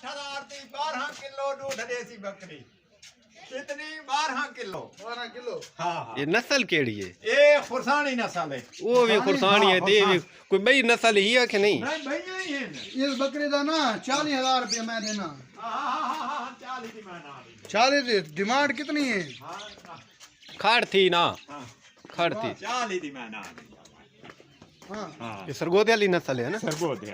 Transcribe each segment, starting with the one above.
60,000 ਦੀ 12 kilo दूध देसी बकरी कितनी 12 किलो हाँ ये नस्ल केड़ी है? ये खुरसानी नस्ल है वो भी खुरसानी है ते भी कोई बई नस्ल ही है कि नहीं? नहीं भैया ही है ना इस बकरे का ना 40,000 रुपया मैं देना। हाँ 40 की मैं ना दी 40 डिमांड कितनी है? हाँ खाड़ थी ना, हाँ खाड़ थी। 40 की मैं ना दी हाँ हाँ ये सरगोदे वाली नस्ल है ना? सरबोत है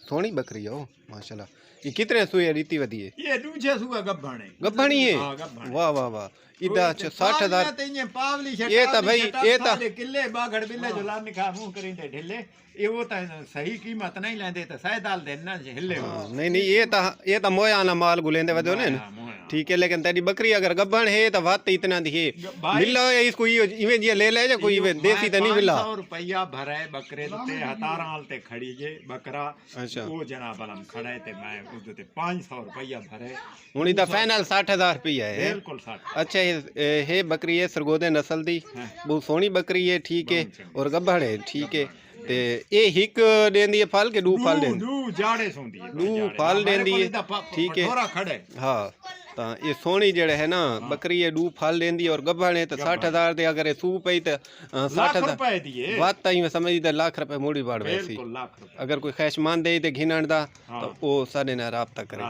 सोहनी बकरी है ओ माशाल्लाह। ये कितने सूए रीति वधी है? ये दूजे सुगा गब्बण है गब्बणी है? हाँ गब्बण वाह वाह वाह। इदा 60,000 पावली ये तो भाई ये तो किले बागड़ बिल्ले जो लान खा मुंह करिंदे ढिले ये वो तो सही कीमत नहीं लेंदे तो सैदाल देना हिले नहीं नहीं ये तो मोया ना माल गुलेंदे वदो ने ठीक है, लेकिन तेरी बकरी अगर गब्बण है तो बात इतना दी है मिला है इसको इवे जी ले ले जा कोई देसी तो नहीं मिला। 500 रुपया भरे बकरे ते हताराल ते खड़ी जे बकरा अच्छा वो जनाब अलम खड़े ते मैं उस ते 500 रुपया भरे हुन इदा फाइनल 60,000 रुपया है। बिल्कुल 60। अच्छा ये बकरी है सरगोदे नस्ल दी बहुत सोहनी बकरी है ठीक है और गब्बड़ है ठीक है ते ये हिक देंदी है फल के दू फल देंदी? दू जाड़े सोंदी है दू फल देंदी है ठीक है थोड़ा खड़े हाँ तो ये सोहनी जड़े है ना बकरी है दू फल देंदी है और गब्बड़ है तो 60,000 दे अगर सू पई तो 60,000 रुपए दिए बात ताई में समझी लाख रुपए मोड़ी बाड़ वैसी बिल्कुल लाख रुपए अगर कोई ख्वाहिशमंद है तो घिनण दा तो वो साडे नाल राबता करे।